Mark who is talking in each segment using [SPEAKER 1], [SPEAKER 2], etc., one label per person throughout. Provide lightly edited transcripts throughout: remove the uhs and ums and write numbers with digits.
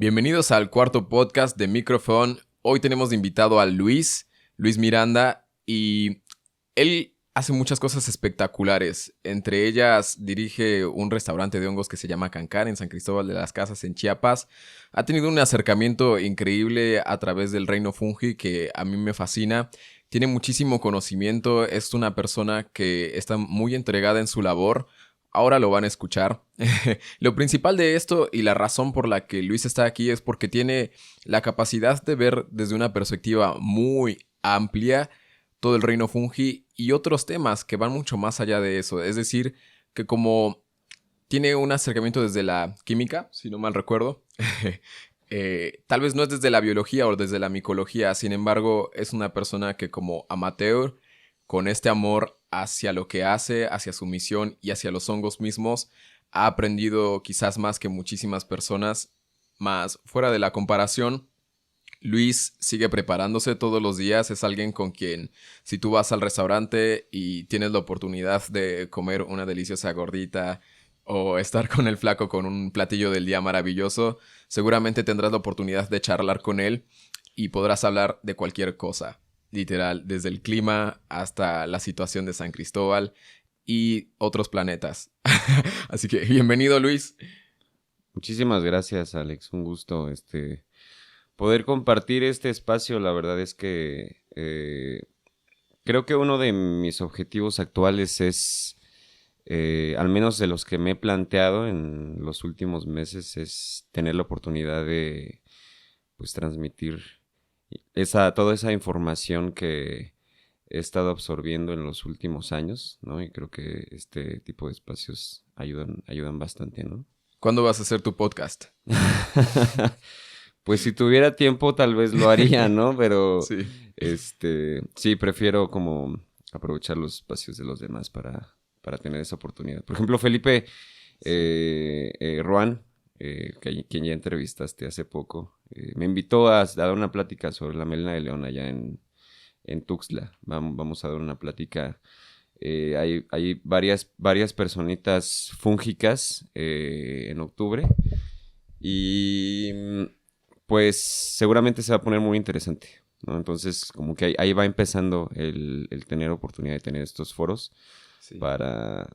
[SPEAKER 1] Bienvenidos al cuarto podcast de Microphone. Hoy tenemos de invitado a Luis Miranda, y él hace muchas cosas espectaculares. Entre ellas, dirige un restaurante de hongos que se llama Cancar en San Cristóbal de las Casas, en Chiapas. Ha tenido un acercamiento increíble a través del reino fungi que a mí me fascina. Tiene muchísimo conocimiento, es una persona que está muy entregada en su labor. Ahora lo van a escuchar. Lo principal de esto y la razón por la que Luis está aquí es porque tiene la capacidad de ver desde una perspectiva muy amplia todo el reino fungi y otros temas que van mucho más allá de eso. Es decir, que como tiene un acercamiento desde la química, si no mal recuerdo, tal vez no es desde la biología o desde la micología, sin embargo, es una persona que como amateur, con este amor hacia lo que hace, hacia su misión y hacia los hongos mismos, ha aprendido quizás más que muchísimas personas. Más fuera de la comparación, Luis sigue preparándose todos los días. Es alguien con quien, si tú vas al restaurante y tienes la oportunidad de comer una deliciosa gordita o estar con el flaco con un platillo del día maravilloso, seguramente tendrás la oportunidad de charlar con él y podrás hablar de cualquier cosa. Literal, desde el clima hasta la situación de San Cristóbal y otros planetas. Así que bienvenido, Luis.
[SPEAKER 2] Muchísimas gracias, Alex. Un gusto poder compartir este espacio. La verdad es que creo que uno de mis objetivos actuales es, al menos de los que me he planteado en los últimos meses, es tener la oportunidad de pues transmitir toda esa información que he estado absorbiendo en los últimos años, ¿no? Y creo que este tipo de espacios ayudan bastante, ¿no?
[SPEAKER 1] ¿Cuándo vas a hacer tu podcast?
[SPEAKER 2] Pues si tuviera tiempo tal vez lo haría, ¿no? Pero
[SPEAKER 1] Sí.
[SPEAKER 2] sí, prefiero como aprovechar los espacios de los demás para tener esa oportunidad. Por ejemplo, Felipe Ruan, quien ya entrevistaste hace poco, me invitó a dar una plática sobre la melena de león allá en Tuxtla. Vamos a dar una plática. Hay varias personitas fúngicas en octubre y pues seguramente se va a poner muy interesante, ¿no? Entonces como que ahí va empezando el tener oportunidad de tener estos foros
[SPEAKER 1] Sí.
[SPEAKER 2] para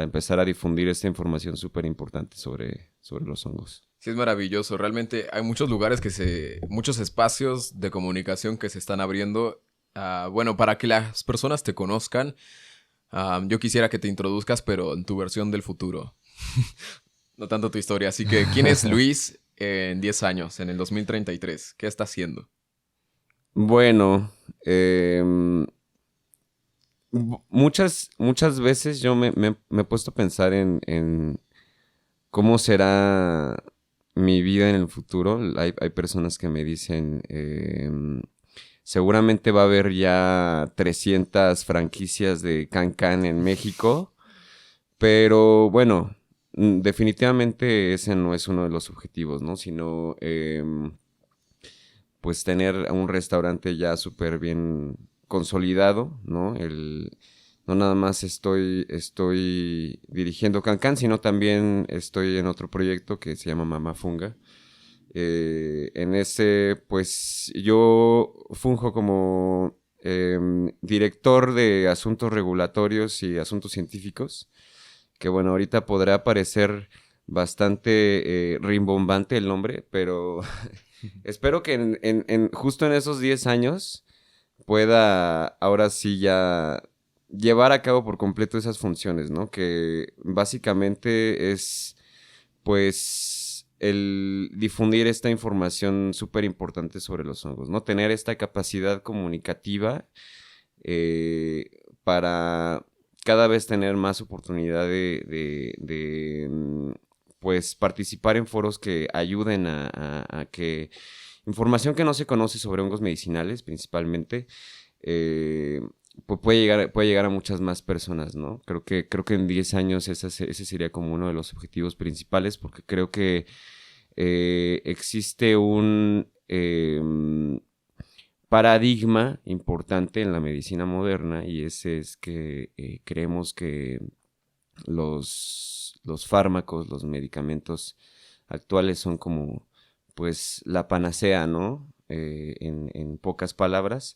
[SPEAKER 2] empezar a difundir esta información súper importante sobre los hongos.
[SPEAKER 1] Sí, es maravilloso. Realmente hay muchos lugares muchos espacios de comunicación que se están abriendo. Bueno, para que las personas te conozcan, yo quisiera que te introduzcas, pero en tu versión del futuro. No tanto tu historia. Así que, ¿quién es Luis en 10 años, en el 2033? ¿Qué está haciendo?
[SPEAKER 2] Bueno, muchas veces yo me he puesto a pensar en cómo será mi vida en el futuro. Hay personas que me dicen, seguramente va a haber ya 300 franquicias de Can en México, pero bueno, definitivamente ese no es uno de los objetivos, ¿no? Sino, pues tener un restaurante ya súper bien consolidado, ¿no? No nada más estoy dirigiendo Can, sino también estoy en otro proyecto que se llama Mama Funga. En ese, pues yo funjo como director de asuntos regulatorios y asuntos científicos, que bueno, ahorita podrá parecer bastante rimbombante el nombre, pero espero que justo en esos 10 años pueda ahora sí ya llevar a cabo por completo esas funciones, ¿no? Que básicamente es, pues, el difundir esta información súper importante sobre los hongos, ¿no? Tener esta capacidad comunicativa para cada vez tener más oportunidad pues, participar en foros que ayuden a que información que no se conoce sobre hongos medicinales, principalmente, pues puede llegar a muchas más personas, ¿no? Creo que en 10 años ese sería como uno de los objetivos principales, porque creo que existe un paradigma importante en la medicina moderna, y ese es que creemos que los fármacos, los medicamentos actuales son como pues la panacea, ¿no? En pocas palabras.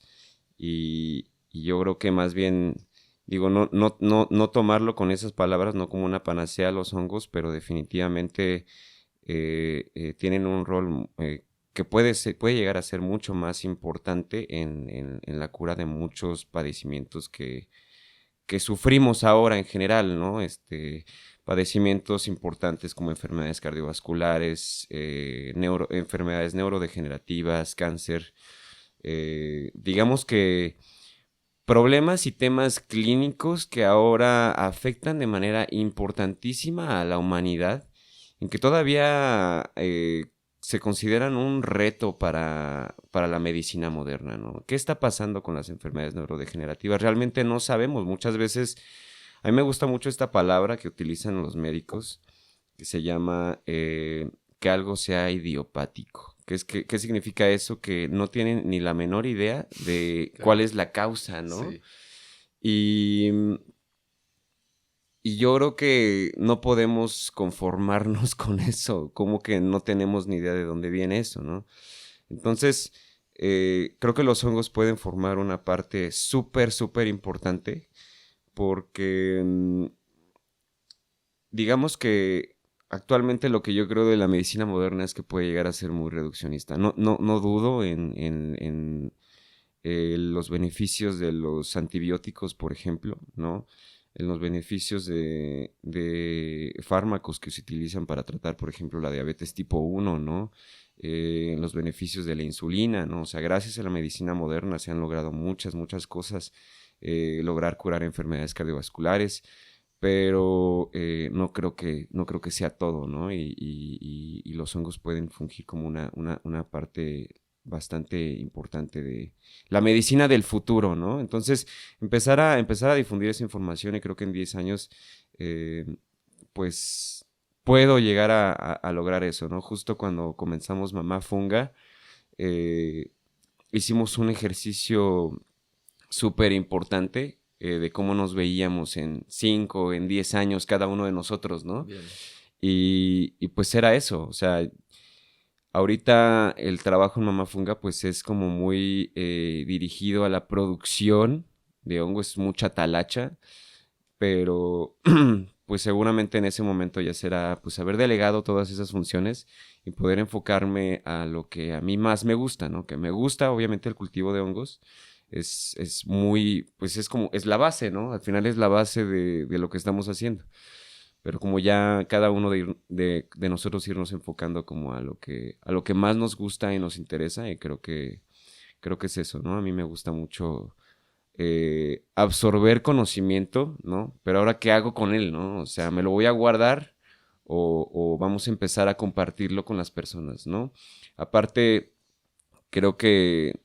[SPEAKER 2] Y yo creo que más bien, digo, no tomarlo con esas palabras, no como una panacea a los hongos, pero definitivamente tienen un rol que puede llegar a ser mucho más importante en la cura de muchos padecimientos que sufrimos ahora en general, ¿no? Padecimientos importantes como enfermedades cardiovasculares, enfermedades neurodegenerativas, cáncer, digamos que problemas y temas clínicos que ahora afectan de manera importantísima a la humanidad, en que todavía se consideran un reto para la medicina moderna, ¿no? ¿Qué está pasando con las enfermedades neurodegenerativas? Realmente no sabemos. Muchas veces, a mí me gusta mucho esta palabra que utilizan los médicos, que se llama que algo sea idiopático. ¿Qué significa eso? Que no tienen ni la menor idea de cuál es la causa, ¿no?
[SPEAKER 1] Sí.
[SPEAKER 2] Y, y yo creo que no podemos conformarnos con eso, como que no tenemos ni idea de dónde viene eso, ¿no? Entonces, creo que los hongos pueden formar una parte súper, súper importante porque digamos que actualmente lo que yo creo de la medicina moderna es que puede llegar a ser muy reduccionista. No dudo en los beneficios de los antibióticos, por ejemplo, ¿no? En los beneficios de fármacos que se utilizan para tratar, por ejemplo, la diabetes tipo 1, ¿no? En los beneficios de la insulina, ¿no? O sea, gracias a la medicina moderna se han logrado muchas, muchas cosas, lograr curar enfermedades cardiovasculares, pero no creo que sea todo, ¿no? Y los hongos pueden fungir como una parte bastante importante de la medicina del futuro, ¿no? Entonces, empezar a difundir esa información y creo que en 10 años, pues, puedo llegar a lograr eso, ¿no? Justo cuando comenzamos Mamá Funga, eh, hicimos un ejercicio súper importante de cómo nos veíamos en 5, en 10 años cada uno de nosotros, ¿no?
[SPEAKER 1] Bien.
[SPEAKER 2] Y pues era eso, o sea, ahorita el trabajo en Mamá Funga pues es como muy dirigido a la producción de hongo, es mucha talacha, pero pues seguramente en ese momento ya será pues haber delegado todas esas funciones y poder enfocarme a lo que a mí más me gusta, ¿no? Que me gusta obviamente el cultivo de hongos, es muy, pues es la base, ¿no? Al final es la base de lo que estamos haciendo. Pero como ya cada uno de nosotros irnos enfocando como a lo que más nos gusta y nos interesa, y creo que es eso, ¿no? A mí me gusta mucho absorber conocimiento, ¿no? Pero ahora, ¿qué hago con él, no? O sea, ¿me lo voy a guardar o vamos a empezar a compartirlo con las personas, ¿no? Aparte, creo que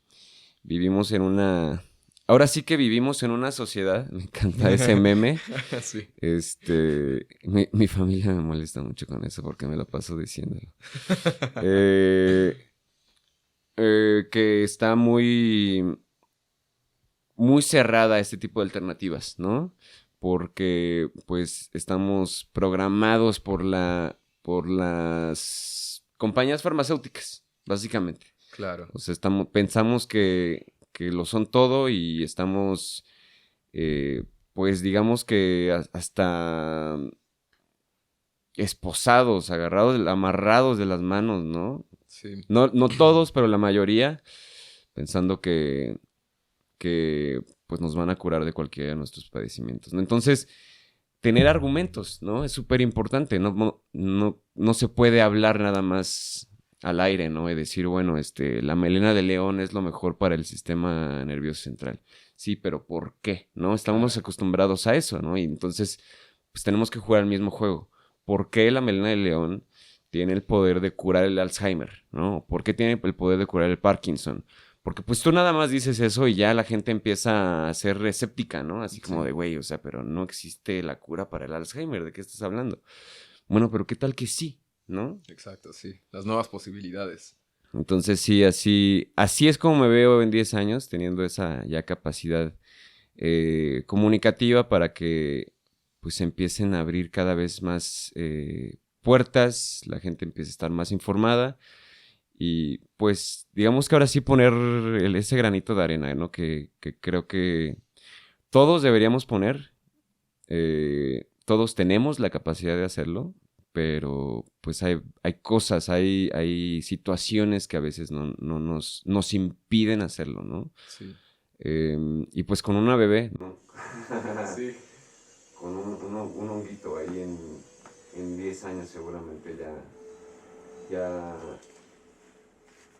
[SPEAKER 2] vivimos en una... Ahora sí que vivimos en una sociedad, me encanta ese meme.
[SPEAKER 1] Sí.
[SPEAKER 2] Mi familia me molesta mucho con eso porque me lo paso diciéndolo. Eh, que está muy, muy cerrada a este tipo de alternativas, ¿no? Porque pues estamos programados por las compañías farmacéuticas, básicamente.
[SPEAKER 1] Claro.
[SPEAKER 2] O sea, pensamos que lo son todo y estamos, pues digamos que hasta esposados, amarrados de las manos, ¿no?
[SPEAKER 1] Sí.
[SPEAKER 2] No todos, pero la mayoría, pensando que pues nos van a curar de cualquiera de nuestros padecimientos, ¿no? Entonces, tener argumentos, ¿no? Es súper importante, no se puede hablar nada más al aire, ¿no? Y decir, bueno, la melena de león es lo mejor para el sistema nervioso central. Sí, pero ¿por qué? ¿No? Estamos acostumbrados a eso, ¿no? Y entonces, pues tenemos que jugar el mismo juego. ¿Por qué la melena de león tiene el poder de curar el Alzheimer, ¿no? ¿Por qué tiene el poder de curar el Parkinson? Porque pues tú nada más dices eso y ya la gente empieza a ser escéptica, ¿no? Así como
[SPEAKER 1] Sí.
[SPEAKER 2] de, güey, o sea, pero no existe la cura para el Alzheimer, ¿de qué estás hablando? Bueno, pero ¿qué tal que sí, no?
[SPEAKER 1] Exacto, sí. Las nuevas posibilidades.
[SPEAKER 2] Entonces sí, así es como me veo en 10 años, teniendo esa ya capacidad comunicativa para que pues empiecen a abrir cada vez más puertas, la gente empiece a estar más informada y pues digamos que ahora sí poner ese granito de arena, ¿no? Que creo que todos deberíamos poner, todos tenemos la capacidad de hacerlo, pero pues hay cosas, hay situaciones que a veces no nos impiden hacerlo, ¿no?
[SPEAKER 1] Sí.
[SPEAKER 2] Y pues con una bebé, ¿no?
[SPEAKER 1] Sí.
[SPEAKER 2] Con un honguito ahí en 10 años seguramente ya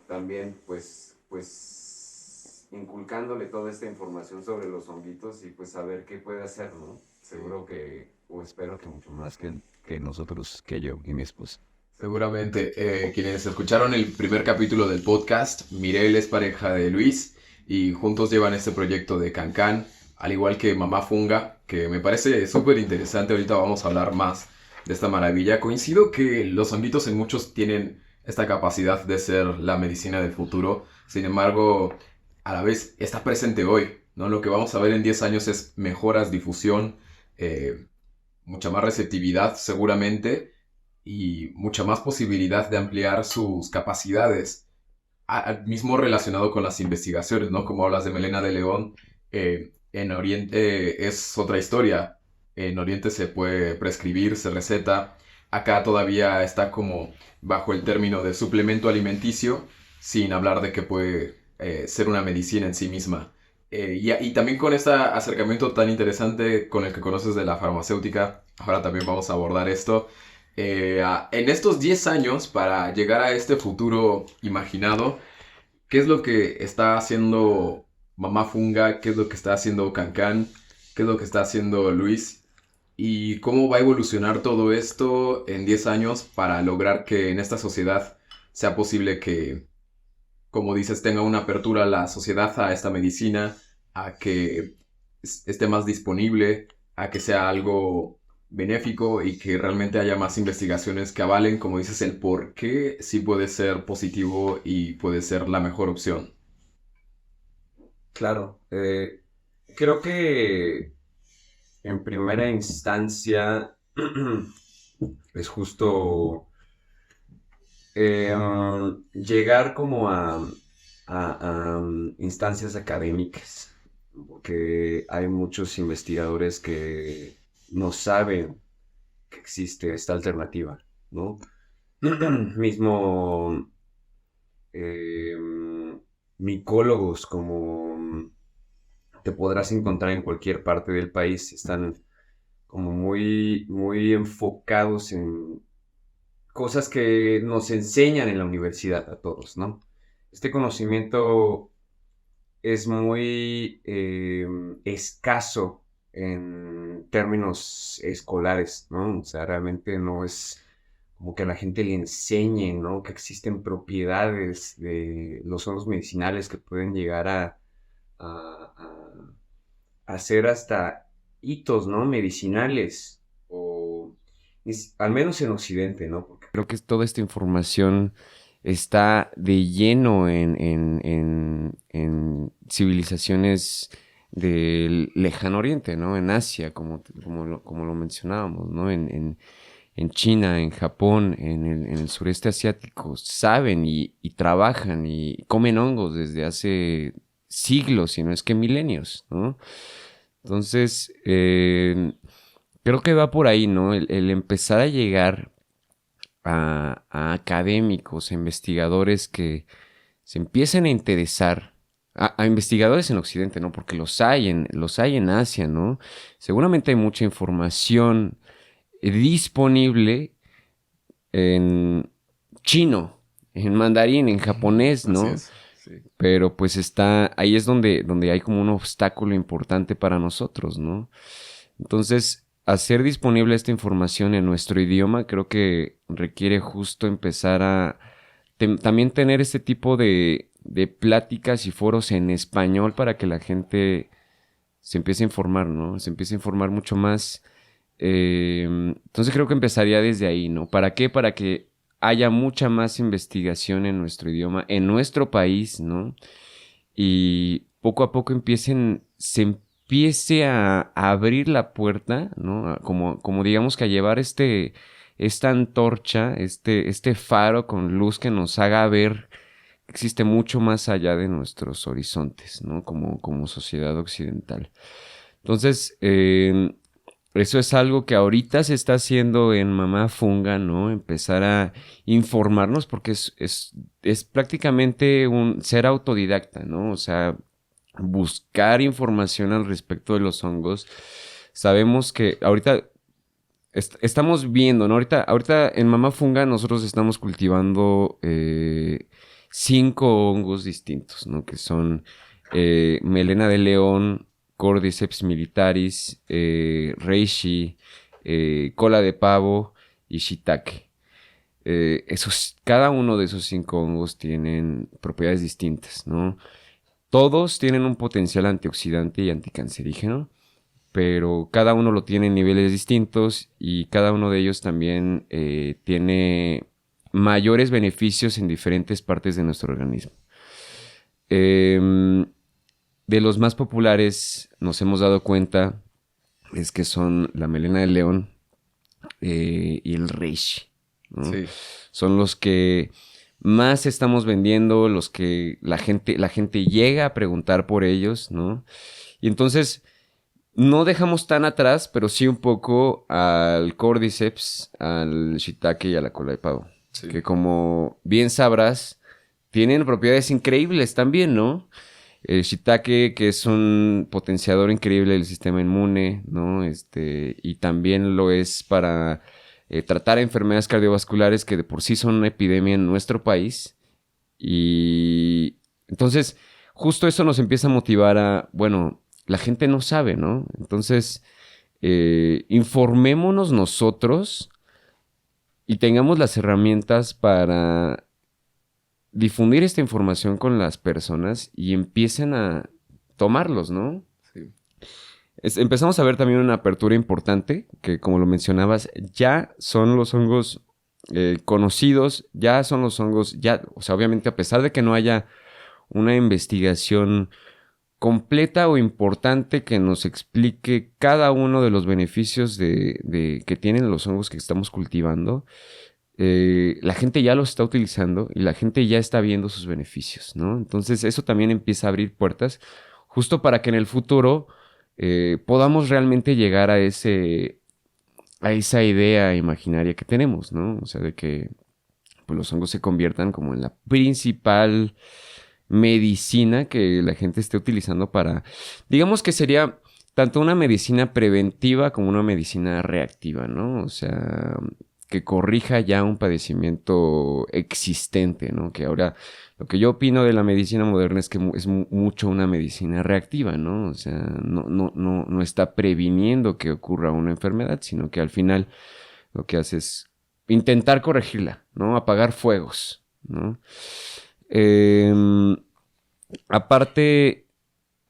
[SPEAKER 2] también pues inculcándole toda esta información sobre los honguitos y pues saber qué puede hacer, ¿no? Seguro que, o espero que mucho más que nosotros, que yo y mi esposa.
[SPEAKER 1] Seguramente quienes escucharon el primer capítulo del podcast, Mirel es pareja de Luis y juntos llevan este proyecto de Cancan, al igual que Mamá Funga, que me parece súper interesante. Ahorita vamos a hablar más de esta maravilla. Coincido que los honguitos en muchos tienen esta capacidad de ser la medicina del futuro. Sin embargo, a la vez está presente hoy, ¿no? Lo que vamos a ver en 10 años es mejoras, difusión, eh, mucha más receptividad seguramente y mucha más posibilidad de ampliar sus capacidades. Mismo relacionado con las investigaciones, ¿no? Como hablas de Melena de León, en Oriente es otra historia. En Oriente se puede prescribir, se receta. Acá todavía está como bajo el término de suplemento alimenticio, sin hablar de que puede ser una medicina en sí misma. Y también con este acercamiento tan interesante con el que conoces de la farmacéutica, ahora también vamos a abordar esto. En estos 10 años, para llegar a este futuro imaginado, ¿qué es lo que está haciendo Mamá Funga? ¿Qué es lo que está haciendo Cancan? ¿Qué es lo que está haciendo Luis? ¿Y cómo va a evolucionar todo esto en 10 años para lograr que en esta sociedad sea posible que, como dices, tenga una apertura a la sociedad a esta medicina, a que esté más disponible, a que sea algo benéfico y que realmente haya más investigaciones que avalen, como dices, el por qué sí puede ser positivo y puede ser la mejor opción?
[SPEAKER 3] Claro, creo que en primera instancia es justo llegar como a instancias académicas, porque hay muchos investigadores que no saben que existe esta alternativa, ¿no? Mismo eh, micólogos como te podrás encontrar en cualquier parte del país están como muy enfocados en cosas que nos enseñan en la universidad a todos, ¿no? Este conocimiento es muy escaso en términos escolares, ¿no? O sea, realmente no es como que a la gente le enseñen, ¿no? Que existen propiedades de los hongos medicinales que pueden llegar a ser hasta hitos, ¿no? Medicinales, o al menos en Occidente, ¿no? Porque
[SPEAKER 2] Creo que toda esta información está de lleno en civilizaciones del lejano oriente, ¿no? En Asia, como lo mencionábamos, ¿no? En China, en Japón, en el sureste asiático, saben y trabajan y comen hongos desde hace siglos, si no es que milenios, ¿no? Entonces, creo que va por ahí, ¿no? El empezar a llegar a académicos, a investigadores que se empiecen a interesar, a investigadores en Occidente, ¿no? Porque los hay en Asia, ¿no? Seguramente hay mucha información disponible en chino, en mandarín, en japonés,
[SPEAKER 1] Así
[SPEAKER 2] ¿no?
[SPEAKER 1] es. Sí.
[SPEAKER 2] Pero pues ahí es donde hay como un obstáculo importante para nosotros, ¿no? Entonces, hacer disponible esta información en nuestro idioma creo que requiere justo empezar a también tener este tipo de pláticas y foros en español para que la gente se empiece a informar, ¿no? Se empiece a informar mucho más. Entonces creo que empezaría desde ahí, ¿no? ¿Para qué? Para que haya mucha más investigación en nuestro idioma, en nuestro país, ¿no? Y poco a poco se empiece a abrir la puerta, ¿no? Como digamos que a llevar esta antorcha, este faro con luz que nos haga ver que existe mucho más allá de nuestros horizontes, ¿no? Como sociedad occidental. Entonces, eso es algo que ahorita se está haciendo en Mamá Funga, ¿no? Empezar a informarnos porque es prácticamente un ser autodidacta, ¿no? O sea, buscar información al respecto de los hongos. Sabemos que ahorita estamos viendo, ¿no? Ahorita en Mamá Funga nosotros estamos cultivando 5 hongos distintos, ¿no? Que son melena de león, Cordyceps militaris, reishi, cola de pavo y shiitake. Cada uno de esos 5 hongos tienen propiedades distintas, ¿no? Todos tienen un potencial antioxidante y anticancerígeno, pero cada uno lo tiene en niveles distintos y cada uno de ellos también tiene mayores beneficios en diferentes partes de nuestro organismo. De los más populares nos hemos dado cuenta es que son la melena de león y el reishi, ¿no?
[SPEAKER 1] Sí.
[SPEAKER 2] Son los que más estamos vendiendo, los que la gente llega a preguntar por ellos, ¿no? Y entonces no dejamos tan atrás, pero sí un poco al Cordyceps, al shiitake y a la cola de pavo.
[SPEAKER 1] Sí.
[SPEAKER 2] Que como bien sabrás, tienen propiedades increíbles también, ¿no? El shiitake, que es un potenciador increíble del sistema inmune, ¿no? Y también lo es para tratar enfermedades cardiovasculares que de por sí son una epidemia en nuestro país. Y entonces, justo eso nos empieza a motivar a, bueno, la gente no sabe, ¿no? Entonces, informémonos nosotros y tengamos las herramientas para difundir esta información con las personas y empiecen a tomarlos, ¿no?
[SPEAKER 1] Sí.
[SPEAKER 2] Empezamos a ver también una apertura importante, que como lo mencionabas, ya son los hongos conocidos, ya son los hongos, o sea, obviamente a pesar de que no haya una investigación completa o importante que nos explique cada uno de los beneficios que tienen los hongos que estamos cultivando, la gente ya los está utilizando y la gente ya está viendo sus beneficios, ¿no? Entonces eso también empieza a abrir puertas justo para que en el futuro podamos realmente llegar a esa idea imaginaria que tenemos, ¿no? O sea, de que pues, los hongos se conviertan como en la principal medicina que la gente esté utilizando para, digamos que sería tanto una medicina preventiva como una medicina reactiva, ¿no? O sea, que corrija ya un padecimiento existente, ¿no? Que ahora lo que yo opino de la medicina moderna es que es mucho una medicina reactiva, ¿no? O sea, no está previniendo que ocurra una enfermedad, sino que al final lo que hace es intentar corregirla, ¿no? Apagar fuegos, ¿no? Aparte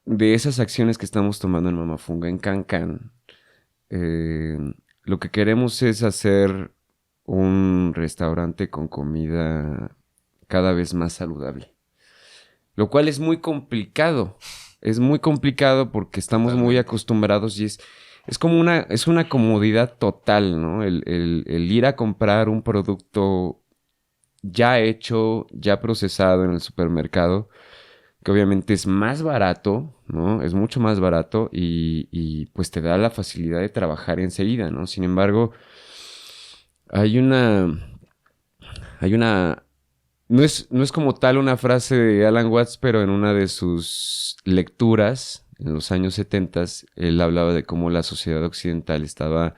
[SPEAKER 2] de esas acciones que estamos tomando en Mamá Funga, en Cancán, lo que queremos es hacer un restaurante con comida cada vez más saludable. Lo cual es muy complicado. Es muy complicado porque estamos muy acostumbrados y es como una comodidad total, ¿no? El ir a comprar un producto ya hecho, ya procesado en el supermercado, que obviamente es más barato, ¿no? Es mucho más barato y pues te da la facilidad de trabajar enseguida, ¿no? Sin embargo, hay una... No es como tal una frase de Alan Watts, pero en una de sus lecturas, en los años 70, él hablaba de cómo la sociedad occidental estaba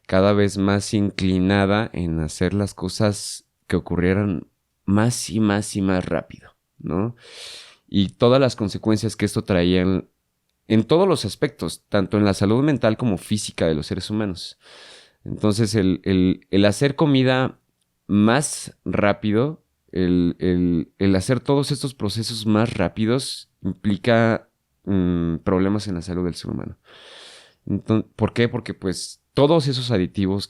[SPEAKER 2] cada vez más inclinada en hacer las cosas que ocurrieran más y más y más rápido, ¿no? Y todas las consecuencias que esto traía en todos los aspectos, tanto en la salud mental como física de los seres humanos. Entonces, el hacer comida más rápido, el hacer todos estos procesos más rápidos implica problemas en la salud del ser humano. Entonces, ¿por qué? Porque pues todos esos aditivos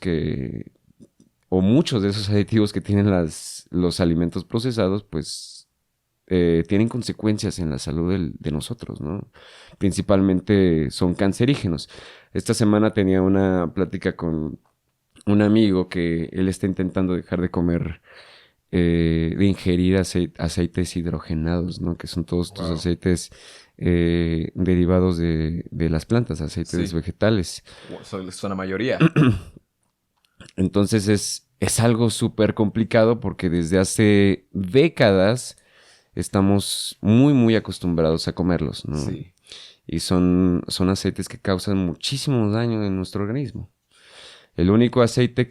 [SPEAKER 2] o muchos de esos aditivos que tienen los alimentos procesados, pues tienen consecuencias en la salud de nosotros, ¿no? Principalmente son cancerígenos. Esta semana tenía una plática con un amigo que él está intentando dejar de comer, de ingerir aceites hidrogenados, ¿no? Que son todos estos
[SPEAKER 1] Wow.
[SPEAKER 2] aceites derivados de las plantas, aceites
[SPEAKER 1] Sí.
[SPEAKER 2] vegetales.
[SPEAKER 1] Son la mayoría.
[SPEAKER 2] Entonces es algo súper complicado porque desde hace décadas estamos muy, muy acostumbrados a comerlos, ¿no?
[SPEAKER 1] Sí.
[SPEAKER 2] Y son aceites que causan muchísimo daño en nuestro organismo. El único aceite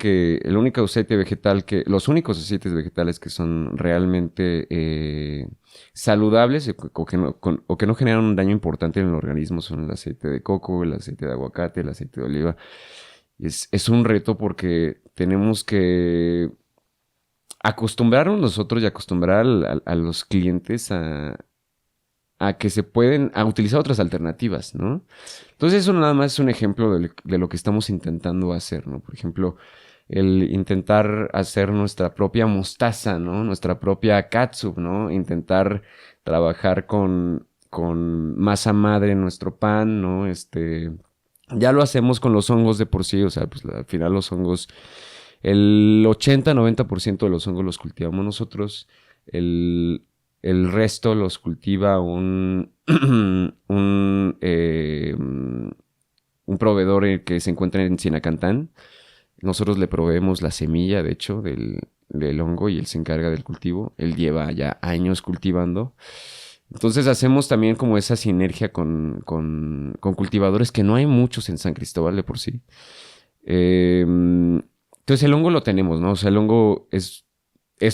[SPEAKER 2] vegetal los únicos aceites vegetales que son realmente saludables o que no generan un daño importante en el organismo son el aceite de coco, el aceite de aguacate, el aceite de oliva. Es un reto porque tenemos que acostumbrarnos nosotros y acostumbrar a los clientes a que a utilizar otras alternativas, ¿no? Entonces eso nada más es un ejemplo de lo que estamos intentando hacer, ¿no? Por ejemplo, el intentar hacer nuestra propia mostaza, ¿no? Nuestra propia catsup, ¿no? Intentar trabajar con masa madre en nuestro pan, ¿no? Ya lo hacemos con los hongos de por sí, o sea, pues al final los hongos, el 80-90% de los hongos los cultivamos nosotros, el, el resto los cultiva un proveedor que se encuentra en Sinacantán. Nosotros le proveemos la semilla, de hecho, del hongo y él se encarga del cultivo. Él lleva ya años cultivando. Entonces hacemos también como esa sinergia con cultivadores que no hay muchos en San Cristóbal de por sí. Entonces el hongo lo tenemos, ¿no? O sea, el hongo es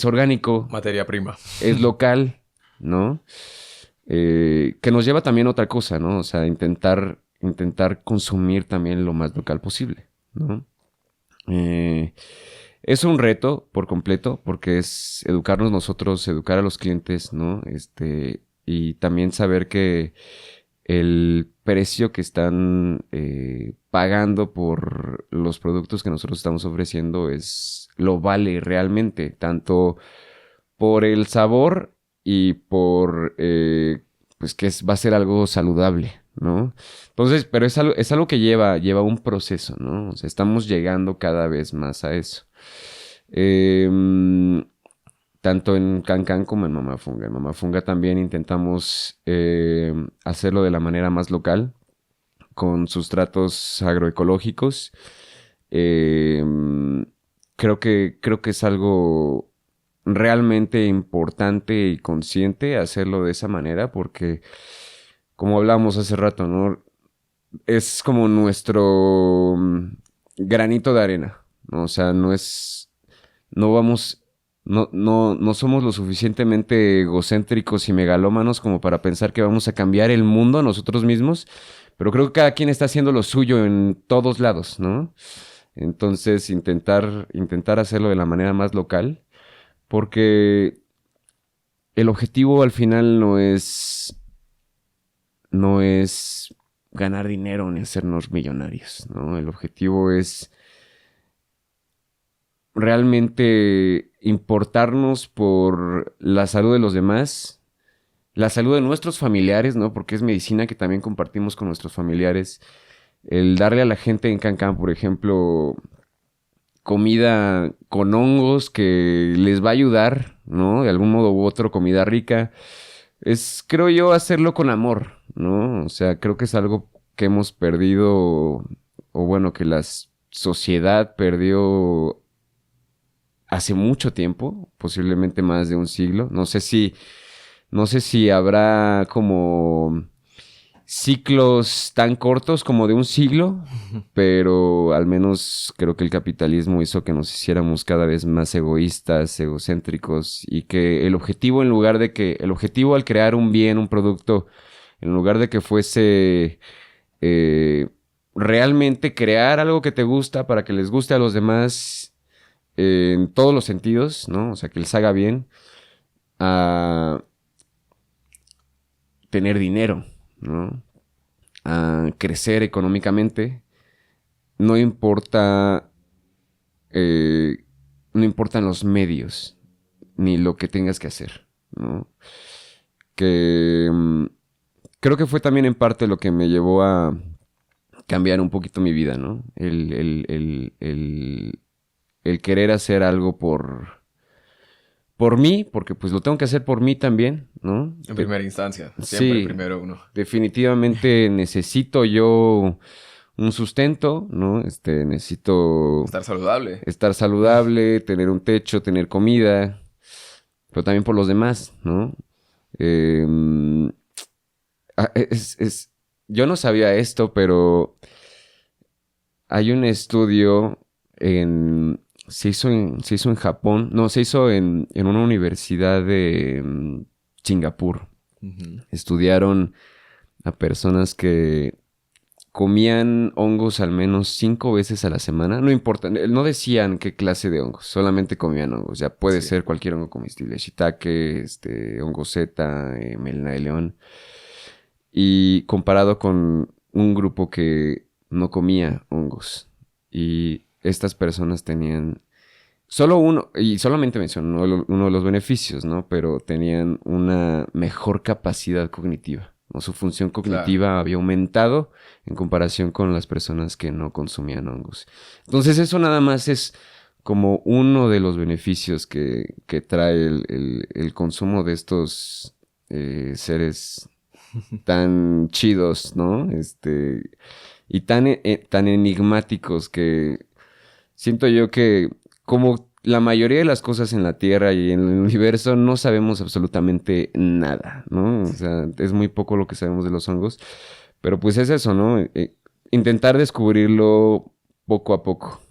[SPEAKER 2] orgánico,
[SPEAKER 1] Materia prima.
[SPEAKER 2] es local, ¿no? Que nos lleva también a otra cosa, ¿no? O sea, intentar consumir también lo más local posible, ¿no? Es un reto por completo porque es educarnos nosotros, educar a los clientes, ¿no? Y también saber que el precio que están pagando por los productos que nosotros estamos ofreciendo lo vale realmente, tanto por el sabor y por pues que va a ser algo saludable, ¿no? Entonces, pero es algo que lleva un proceso, ¿no? O sea, estamos llegando cada vez más a eso. Tanto en Cancán como en Mamafunga. En Mamafunga también intentamos hacerlo de la manera más local, con sustratos agroecológicos. Eh, creo que es algo realmente importante y consciente hacerlo de esa manera porque, como hablamos hace rato, ¿no? Es como nuestro granito de arena, ¿no? O sea, no vamos, no somos lo suficientemente egocéntricos y megalómanos como para pensar que vamos a cambiar el mundo nosotros mismos, pero creo que cada quien está haciendo lo suyo en todos lados, ¿no? Entonces, intentar hacerlo de la manera más local, porque el objetivo al final no es ganar dinero ni hacernos millonarios, ¿no? El objetivo es realmente importarnos por la salud de los demás, la salud de nuestros familiares, ¿no? Porque es medicina que también compartimos con nuestros familiares. El darle a la gente en Cancán, por ejemplo, comida con hongos que les va a ayudar, ¿no? De algún modo u otro, comida rica. Creo yo, hacerlo con amor, ¿no? O sea, creo que es algo que hemos perdido, o bueno, que la sociedad perdió hace mucho tiempo, posiblemente más de un siglo. No sé si habrá como ciclos tan cortos como de un siglo, pero al menos creo que el capitalismo hizo que nos hiciéramos cada vez más egoístas, egocéntricos, y que el objetivo al crear un bien, un producto, en lugar de que fuese realmente crear algo que te gusta para que les guste a los demás en todos los sentidos, ¿no? O sea, que les haga bien, a tener dinero, ¿no? A crecer económicamente, no importa, no importan los medios ni lo que tengas que hacer, ¿no? Que creo que fue también en parte lo que me llevó a cambiar un poquito mi vida, ¿no? el querer hacer algo por mí, porque pues lo tengo que hacer por mí también, ¿no?
[SPEAKER 1] En primera instancia, siempre
[SPEAKER 2] Sí,
[SPEAKER 1] primero uno.
[SPEAKER 2] definitivamente necesito yo un sustento, ¿no? Necesito
[SPEAKER 1] Estar saludable.
[SPEAKER 2] estar saludable, tener un techo, tener comida, pero también por los demás, ¿no? Eh, yo no sabía esto, pero hay un estudio se hizo en Japón, no, se hizo en una universidad de Singapur.
[SPEAKER 1] Ujú.
[SPEAKER 2] Estudiaron a personas que comían hongos al menos 5 veces a la semana. No importa, no decían qué clase de hongos, solamente comían hongos. Ya puede
[SPEAKER 1] Sí.
[SPEAKER 2] ser cualquier hongo comestible, shiitake, hongo zeta, melena de león. Y comparado con un grupo que no comía hongos. Y estas personas tenían solo uno, y solamente menciono uno de los beneficios, ¿no? Pero tenían una mejor capacidad cognitiva, ¿no? Su función
[SPEAKER 1] Claro.
[SPEAKER 2] cognitiva había aumentado en comparación con las personas que no consumían hongos. Entonces eso nada más es como uno de los beneficios que trae el consumo de estos seres tan chidos, ¿no? Y tan enigmáticos que siento yo que como la mayoría de las cosas en la Tierra y en el universo no sabemos absolutamente nada, ¿no? O sea, es muy poco lo que sabemos de los hongos, pero pues es eso, ¿no? Intentar descubrirlo poco a poco.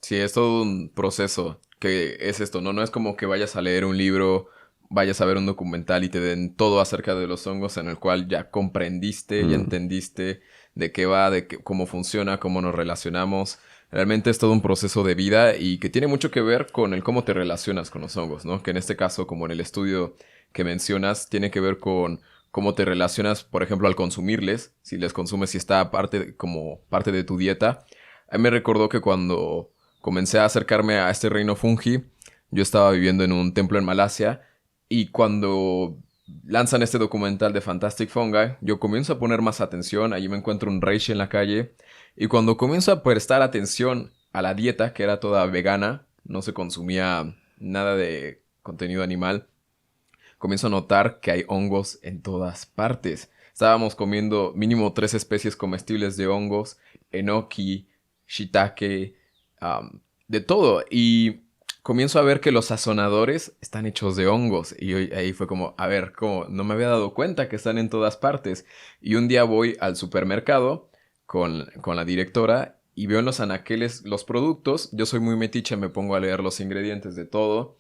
[SPEAKER 1] Sí, es todo un proceso que es esto, ¿no? No es como que vayas a leer un libro, vayas a ver un documental y te den todo acerca de los hongos en el cual ya comprendiste, ya
[SPEAKER 2] Mm,
[SPEAKER 1] entendiste de qué va, cómo funciona, cómo nos relacionamos. Realmente es todo un proceso de vida y que tiene mucho que ver con el cómo te relacionas con los hongos, ¿no? Que en este caso, como en el estudio que mencionas, tiene que ver con cómo te relacionas, por ejemplo, al consumirles, si les consumes, si está como parte de tu dieta. A mí me recordó que cuando comencé a acercarme a este reino fungi, yo estaba viviendo en un templo en Malasia y cuando lanzan este documental de Fantastic Fungi, yo comienzo a poner más atención, allí me encuentro un reishi en la calle y cuando comienzo a prestar atención a la dieta, que era toda vegana, no se consumía nada de contenido animal, comienzo a notar que hay hongos en todas partes. Estábamos comiendo mínimo 3 especies comestibles de hongos, enoki, shiitake, de todo. Y comienzo a ver que los sazonadores están hechos de hongos. Y ahí fue como, a ver, como no me había dado cuenta que están en todas partes. Y un día voy al supermercado con la directora y veo en los anaqueles los productos. Yo soy muy metiche, me pongo a leer los ingredientes de todo.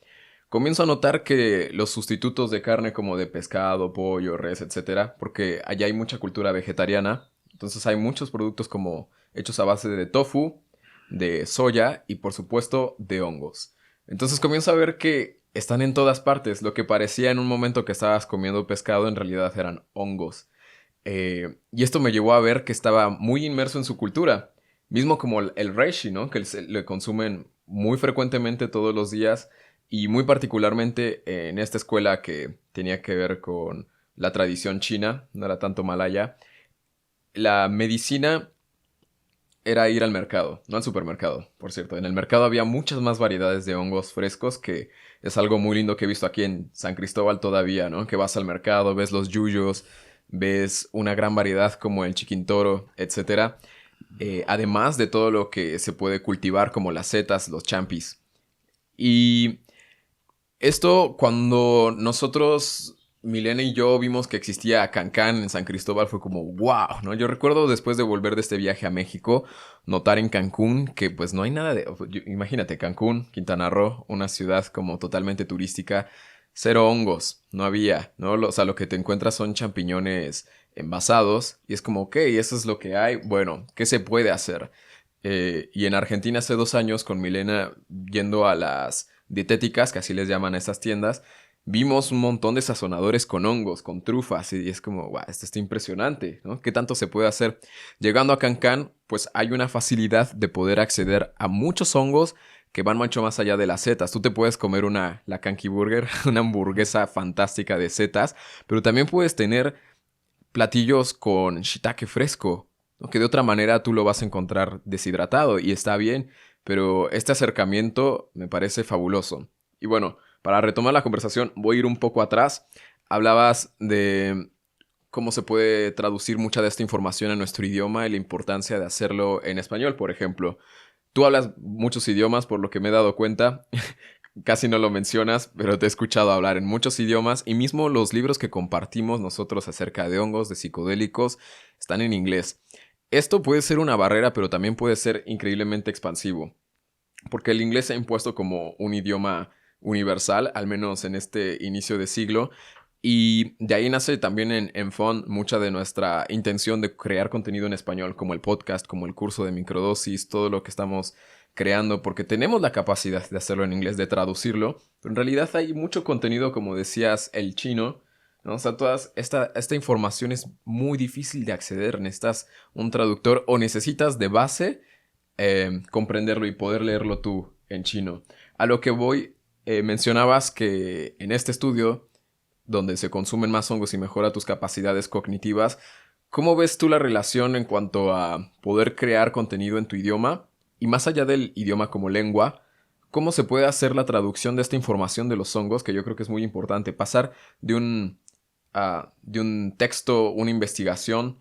[SPEAKER 1] Comienzo a notar que los sustitutos de carne como de pescado, pollo, res, etcétera, porque allá hay mucha cultura vegetariana, entonces hay muchos productos como hechos a base de tofu, de soya y por supuesto de hongos. Entonces comienzo a ver que están en todas partes. Lo que parecía en un momento que estabas comiendo pescado en realidad eran hongos. Y esto me llevó a ver que estaba muy inmerso en su cultura. Mismo como el reishi, ¿no? Que le consumen muy frecuentemente todos los días y muy particularmente en esta escuela que tenía que ver con la tradición china, no era tanto malaya. La medicina era ir al mercado, no al supermercado, por cierto. En el mercado había muchas más variedades de hongos frescos, que es algo muy lindo que he visto aquí en San Cristóbal todavía, ¿no? Que vas al mercado, ves los yuyos, ves una gran variedad como el chiquintoro, etcétera. Además de todo lo que se puede cultivar como las setas, los champis. Y esto cuando nosotros, Milena y yo, vimos que existía Cancán en San Cristóbal fue como wow, ¿no? Yo recuerdo después de volver de este viaje a México, notar en Cancún que pues no hay nada de... Imagínate, Cancún, Quintana Roo, una ciudad como totalmente turística, cero hongos, no había, ¿no? O sea, lo que te encuentras son champiñones envasados y es como, ok, eso es lo que hay, bueno, ¿qué se puede hacer? Y en Argentina hace 2 años con Milena yendo a las dietéticas, que así les llaman a estas tiendas, vimos un montón de sazonadores con hongos, con trufas, y es como, wow, esto está impresionante, ¿no? ¿Qué tanto se puede hacer? Llegando a Cancán, pues hay una facilidad de poder acceder a muchos hongos que van mucho más allá de las setas. Tú te puedes comer la Kanky Burger, una hamburguesa fantástica de setas, pero también puedes tener platillos con shiitake fresco, ¿no? Que de otra manera tú lo vas a encontrar deshidratado y está bien, pero este acercamiento me parece fabuloso. Y bueno, para retomar la conversación, voy a ir un poco atrás. Hablabas de cómo se puede traducir mucha de esta información en nuestro idioma y la importancia de hacerlo en español, por ejemplo. Tú hablas muchos idiomas, por lo que me he dado cuenta. Casi no lo mencionas, pero te he escuchado hablar en muchos idiomas y mismo los libros que compartimos nosotros acerca de hongos, de psicodélicos, están en inglés. Esto puede ser una barrera, pero también puede ser increíblemente expansivo, porque el inglés se ha impuesto como un idioma universal, al menos en este inicio de siglo, y de ahí nace también en FON mucha de nuestra intención de crear contenido en español, como el podcast, como el curso de microdosis, todo lo que estamos creando, porque tenemos la capacidad de hacerlo en inglés, de traducirlo, pero en realidad hay mucho contenido, como decías, el chino, ¿no? O sea, esta información es muy difícil de acceder, necesitas un traductor o necesitas de base comprenderlo y poder leerlo tú en chino. A lo que voy, mencionabas que en este estudio, donde se consumen más hongos y mejora tus capacidades cognitivas, ¿cómo ves tú la relación en cuanto a poder crear contenido en tu idioma? Y más allá del idioma como lengua, ¿cómo se puede hacer la traducción de esta información de los hongos? Que yo creo que es muy importante. Pasar de un texto, una investigación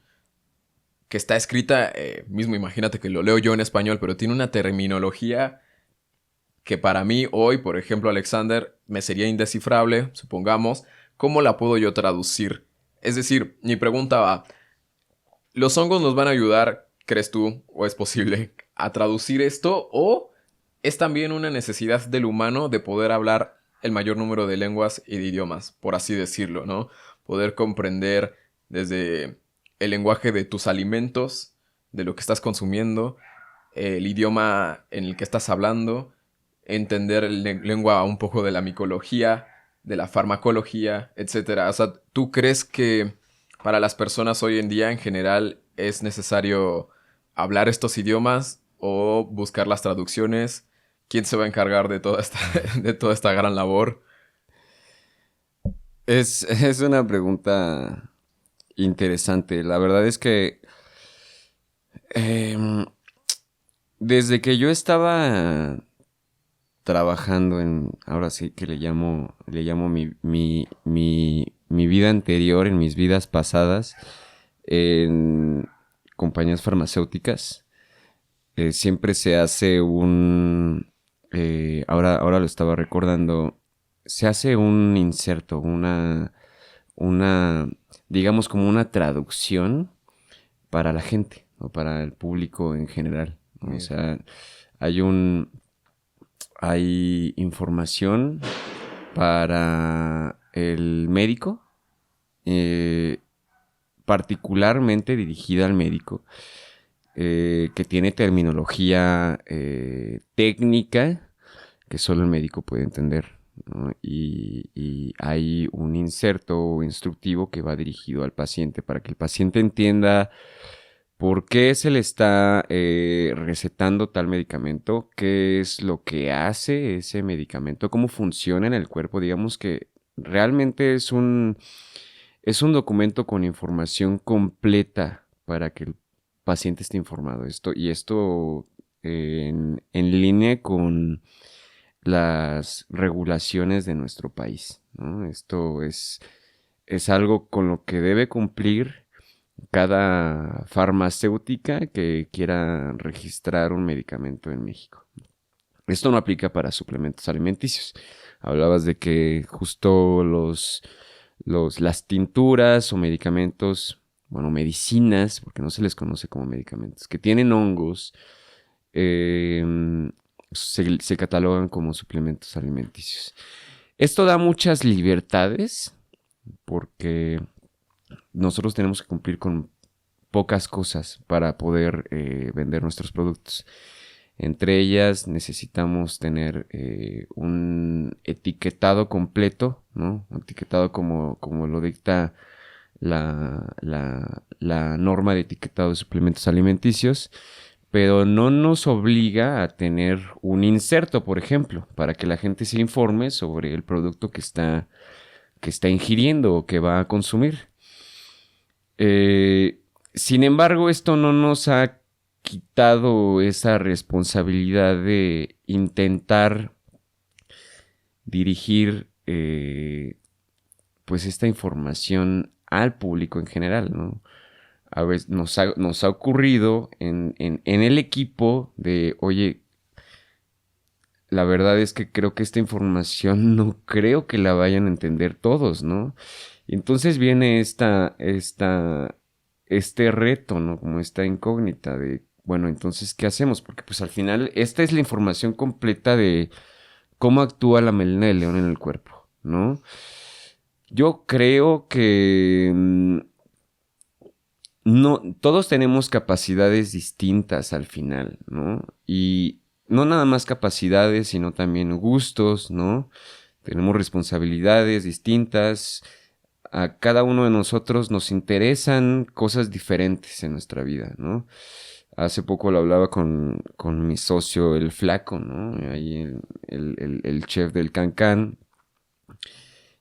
[SPEAKER 1] que está escrita, mismo imagínate que lo leo yo en español, pero tiene una terminología que para mí hoy, por ejemplo, Alexander, me sería indescifrable, supongamos. ¿Cómo la puedo yo traducir? Es decir, mi pregunta va, ¿los hongos nos van a ayudar, crees tú, o es posible, a traducir esto? ¿O es también una necesidad del humano de poder hablar el mayor número de lenguas y de idiomas, por así decirlo, ¿no? Poder comprender desde el lenguaje de tus alimentos, de lo que estás consumiendo, el idioma en el que estás hablando, entender lengua un poco de la micología, de la farmacología, etcétera. O sea, ¿tú crees que para las personas hoy en día en general es necesario hablar estos idiomas o buscar las traducciones? ¿Quién se va a encargar de de toda esta gran labor?
[SPEAKER 2] Es una pregunta interesante. La verdad es que em, desde que yo estaba trabajando ahora sí que le llamo mi vida anterior, en mis vidas pasadas, en compañías farmacéuticas, siempre se hace ahora lo estaba recordando, se hace un inserto, digamos como una traducción para la gente, o para el público en general, ¿no? O sea, hay información para el médico, particularmente dirigida al médico, que tiene terminología técnica que solo el médico puede entender, ¿no? Y hay un inserto instructivo que va dirigido al paciente para que el paciente entienda por qué se le está recetando tal medicamento, qué es lo que hace ese medicamento, cómo funciona en el cuerpo. Digamos que realmente es un documento con información completa para que el paciente esté informado. Esto en línea con las regulaciones de nuestro país, ¿no? Esto es algo con lo que debe cumplir cada farmacéutica que quiera registrar un medicamento en México. Esto no aplica para suplementos alimenticios. Hablabas de que justo las tinturas o medicamentos, bueno, medicinas, porque no se les conoce como medicamentos, que tienen hongos, se catalogan como suplementos alimenticios. Esto da muchas libertades porque nosotros tenemos que cumplir con pocas cosas para poder vender nuestros productos. Entre ellas necesitamos tener un etiquetado completo, ¿no? Un etiquetado como lo dicta la norma de etiquetado de suplementos alimenticios, pero no nos obliga a tener un inserto, por ejemplo, para que la gente se informe sobre el producto que está ingiriendo o que va a consumir. Sin embargo, esto no nos ha quitado esa responsabilidad de intentar dirigir pues esta información al público en general, ¿no? A veces nos ha ocurrido en el equipo de, oye, la verdad es que creo que esta información no creo que la vayan a entender todos, ¿no? Y entonces viene este reto, ¿no? Como esta incógnita de, bueno, entonces, ¿qué hacemos? Porque pues al final esta es la información completa de cómo actúa la melena de león en el cuerpo, ¿no? Yo creo que no, todos tenemos capacidades distintas al final, ¿no? Y no nada más capacidades, sino también gustos, ¿no? Tenemos responsabilidades distintas. A cada uno de nosotros nos interesan cosas diferentes en nuestra vida, ¿no? Hace poco lo hablaba con mi socio, el Flaco, ¿no? Ahí el chef del Can-Can.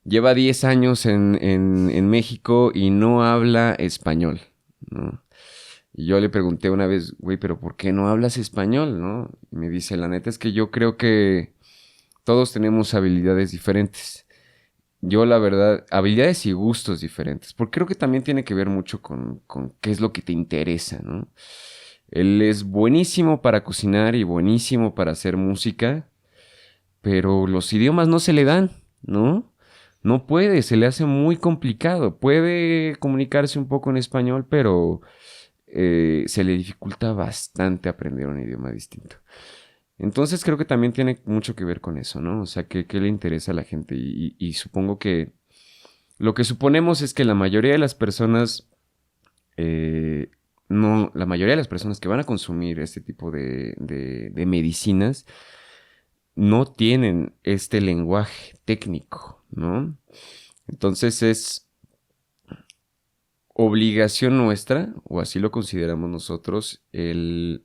[SPEAKER 2] Lleva 10 años en México y no habla español, ¿no? Y yo le pregunté una vez, güey, pero ¿por qué no hablas español, no? Y me dice, la neta es que yo creo que todos tenemos habilidades diferentes. Yo, la verdad, habilidades y gustos diferentes. Porque creo que también tiene que ver mucho con qué es lo que te interesa, ¿no? Él es buenísimo para cocinar y buenísimo para hacer música, pero los idiomas no se le dan, ¿no? No puede, se le hace muy complicado. Puede comunicarse un poco en español, pero se le dificulta bastante aprender un idioma distinto. Entonces creo que también tiene mucho que ver con eso, ¿no? O sea, ¿qué le interesa a la gente? Y supongo que lo que suponemos es que la mayoría de las personas, la mayoría de las personas que van a consumir este tipo de medicinas no tienen este lenguaje técnico, ¿no? Entonces es obligación nuestra, o así lo consideramos nosotros, el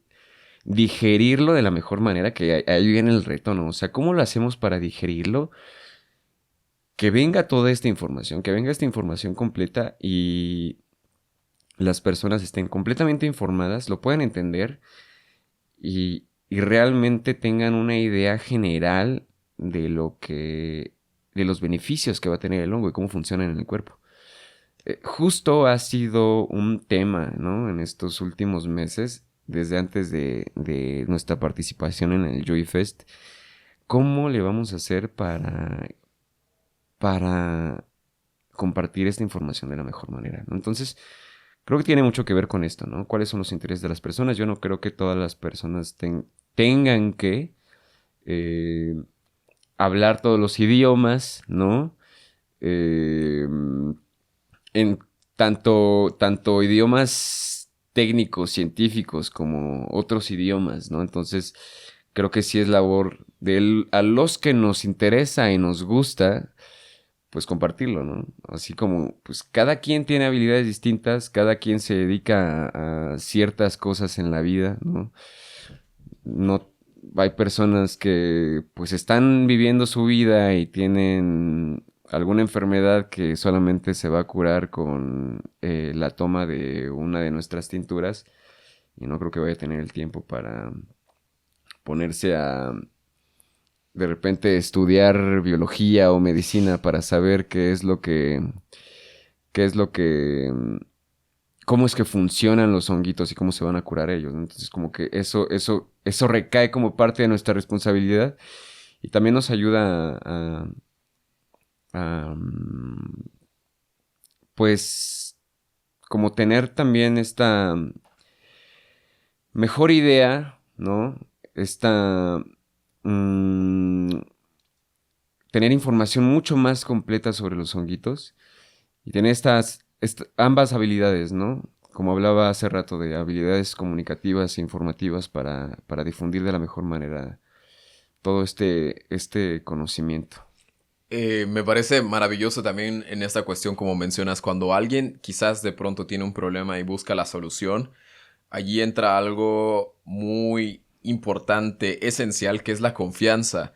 [SPEAKER 2] digerirlo de la mejor manera, que ahí viene el reto, ¿no? O sea, ¿cómo lo hacemos para digerirlo? Que venga toda esta información, que venga esta información completa y las personas estén completamente informadas, lo puedan entender y realmente tengan una idea general de de los beneficios que va a tener el hongo y cómo funcionan en el cuerpo. Justo ha sido un tema, ¿no? En estos últimos meses, desde antes de nuestra participación en el Joy Fest, ¿cómo le vamos a hacer para compartir esta información de la mejor manera, ¿no? Entonces, creo que tiene mucho que ver con esto, ¿no? ¿Cuáles son los intereses de las personas? Yo no creo que todas las personas tengan que hablar todos los idiomas, ¿no? En tanto idiomas técnicos, científicos, como otros idiomas, ¿no? Entonces, creo que sí es labor a los que nos interesa y nos gusta, pues compartirlo, ¿no? Así como, pues cada quien tiene habilidades distintas, cada quien se dedica a ciertas cosas en la vida, ¿no? No, hay personas que pues están viviendo su vida y tienen alguna enfermedad que solamente se va a curar con la toma de una de nuestras tinturas y no creo que vaya a tener el tiempo para ponerse a de repente estudiar biología o medicina para saber cómo es que funcionan los honguitos y cómo se van a curar ellos, ¿no? Entonces como que eso recae como parte de nuestra responsabilidad y también nos ayuda pues como tener también esta mejor idea, ¿no? Tener información mucho más completa sobre los honguitos y tener ambas habilidades, ¿no? Como hablaba hace rato de habilidades comunicativas e informativas para difundir de la mejor manera todo este conocimiento.
[SPEAKER 1] Me parece maravilloso también en esta cuestión, como mencionas, cuando alguien quizás de pronto tiene un problema y busca la solución, allí entra algo muy importante, esencial, que es la confianza.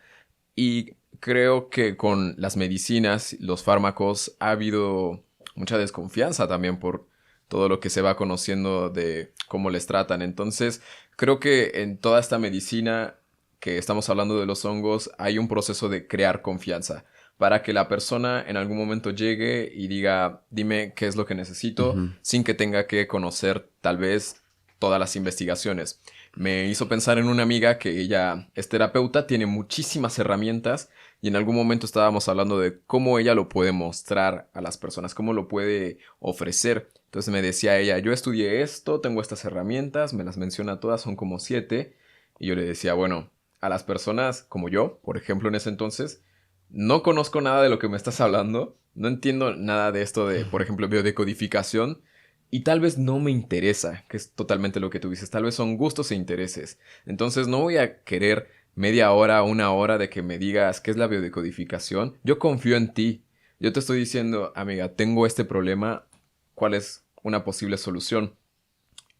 [SPEAKER 1] Y creo que con las medicinas, los fármacos, ha habido mucha desconfianza también por todo lo que se va conociendo de cómo les tratan. Entonces, creo que en toda esta medicina que estamos hablando de los hongos, hay un proceso de crear confianza para que la persona en algún momento llegue y diga, dime qué es lo que necesito,
[SPEAKER 2] Ujú.
[SPEAKER 1] sin que tenga que conocer tal vez todas las investigaciones. Me hizo pensar en una amiga que ella es terapeuta, tiene muchísimas herramientas y en algún momento estábamos hablando de cómo ella lo puede mostrar a las personas, cómo lo puede ofrecer. Entonces me decía ella, yo estudié esto, tengo estas herramientas, me las menciona todas, son como 7. Y yo le decía, bueno, a las personas como yo, por ejemplo, en ese entonces, no conozco nada de lo que me estás hablando, no entiendo nada de esto de, por ejemplo, biodecodificación, y tal vez no me interesa, que es totalmente lo que tú dices, tal vez son gustos e intereses. Entonces no voy a querer media hora, una hora de que me digas qué es la biodecodificación. Yo confío en ti. Yo te estoy diciendo, amiga, tengo este problema, ¿cuál es una posible solución?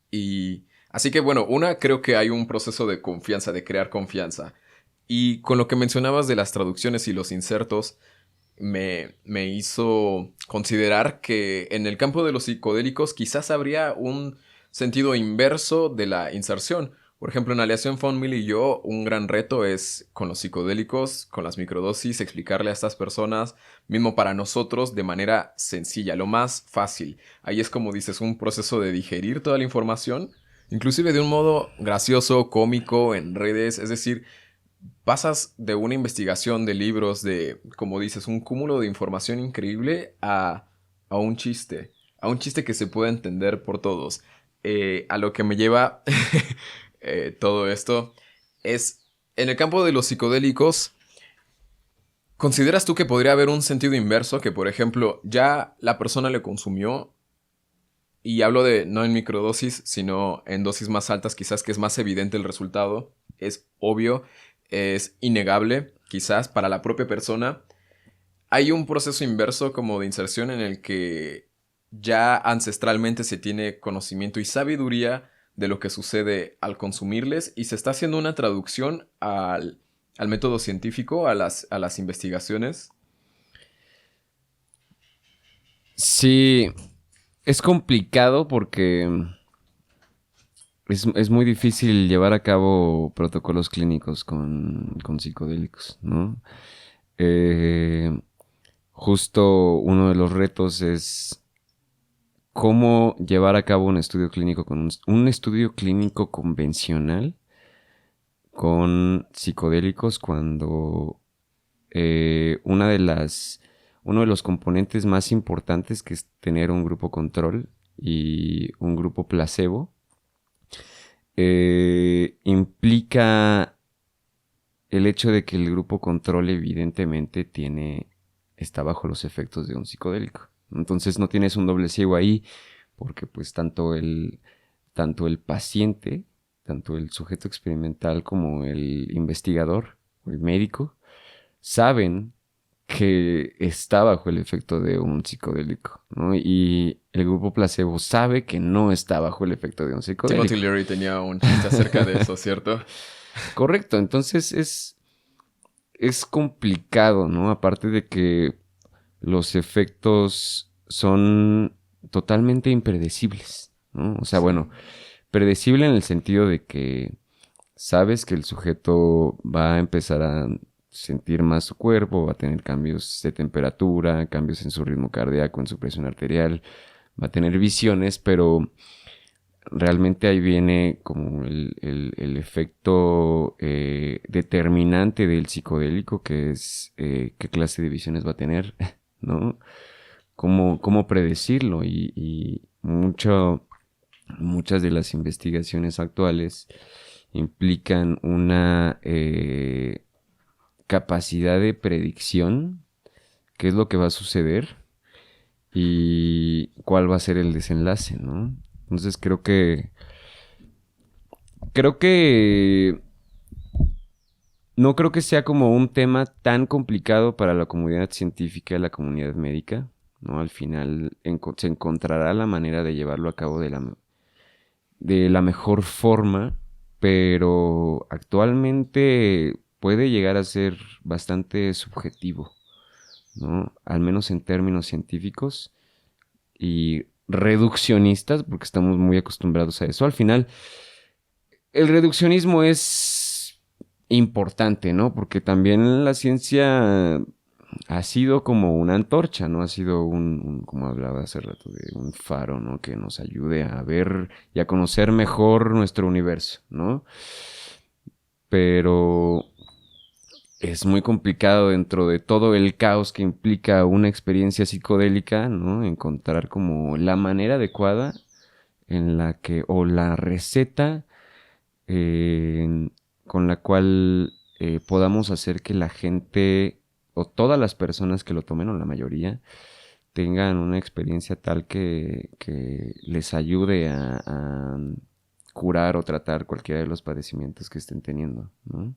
[SPEAKER 1] Y así que bueno, creo que hay un proceso de confianza, de crear confianza. Y con lo que mencionabas de las traducciones y los insertos, me hizo considerar que en el campo de los psicodélicos quizás habría un sentido inverso de la inserción. Por ejemplo, en Aleación Found y yo, un gran reto es con los psicodélicos, con las microdosis, explicarle a estas personas, mismo para nosotros, de manera sencilla, lo más fácil. Ahí es como dices, un proceso de digerir toda la información, inclusive de un modo gracioso, cómico, en redes, es decir, pasas de una investigación de libros, de, como dices, un cúmulo de información increíble a un chiste. A un chiste que se puede entender por todos. A lo que me lleva todo esto es, en el campo de los psicodélicos, ¿consideras tú que podría haber un sentido inverso? Que, por ejemplo, ya la persona le consumió, y hablo de no en microdosis, sino en dosis más altas, quizás que es más evidente el resultado, es obvio, es innegable, quizás para la propia persona. Hay un proceso inverso como de inserción en el que ya ancestralmente se tiene conocimiento y sabiduría de lo que sucede al consumirles y se está haciendo una traducción al método científico, a las investigaciones.
[SPEAKER 2] Sí, es complicado porque es muy difícil llevar a cabo protocolos clínicos con psicodélicos, ¿no? Eh, Justo uno de los retos es cómo llevar a cabo un estudio clínico con un estudio clínico convencional con psicodélicos cuando uno de los componentes más importantes, que es tener un grupo control y un grupo placebo, implica el hecho de que el grupo control evidentemente está bajo los efectos de un psicodélico. Entonces no tienes un doble ciego ahí, porque pues tanto el paciente, tanto el sujeto experimental como el investigador, o el médico, saben que está bajo el efecto de un psicodélico, ¿no? Y el grupo placebo sabe que no está bajo el efecto de un psicodélico.
[SPEAKER 1] Timothy Leary tenía un chiste acerca de eso, ¿cierto?
[SPEAKER 2] Correcto, entonces es complicado, ¿no? Aparte de que los efectos son totalmente impredecibles, ¿no? O sea, bueno, predecible en el sentido de que sabes que el sujeto va a empezar a sentir más su cuerpo, va a tener cambios de temperatura, cambios en su ritmo cardíaco, en su presión arterial, va a tener visiones, pero realmente ahí viene como el efecto determinante del psicodélico, que es qué clase de visiones va a tener, ¿no? Cómo predecirlo y muchas de las investigaciones actuales implican una capacidad de predicción, qué es lo que va a suceder y cuál va a ser el desenlace, ¿no? Entonces creo que no creo que sea como un tema tan complicado para la comunidad científica y la comunidad médica, ¿no? Al final se encontrará la manera de llevarlo a cabo de la mejor forma, pero actualmente puede llegar a ser bastante subjetivo, ¿no? Al menos en términos científicos, y reduccionistas, porque estamos muy acostumbrados a eso. Al final, el reduccionismo es importante, ¿no? Porque también la ciencia ha sido como una antorcha, ¿no? Ha sido como hablaba hace rato, de un faro, ¿no? Que nos ayude a ver y a conocer mejor nuestro universo, ¿no? Pero es muy complicado dentro de todo el caos que implica una experiencia psicodélica, ¿no? Encontrar como la manera adecuada en la que, o la receta con la cual podamos hacer que la gente o todas las personas que lo tomen, o la mayoría, tengan una experiencia tal que les ayude a curar o tratar cualquiera de los padecimientos que estén teniendo, ¿no?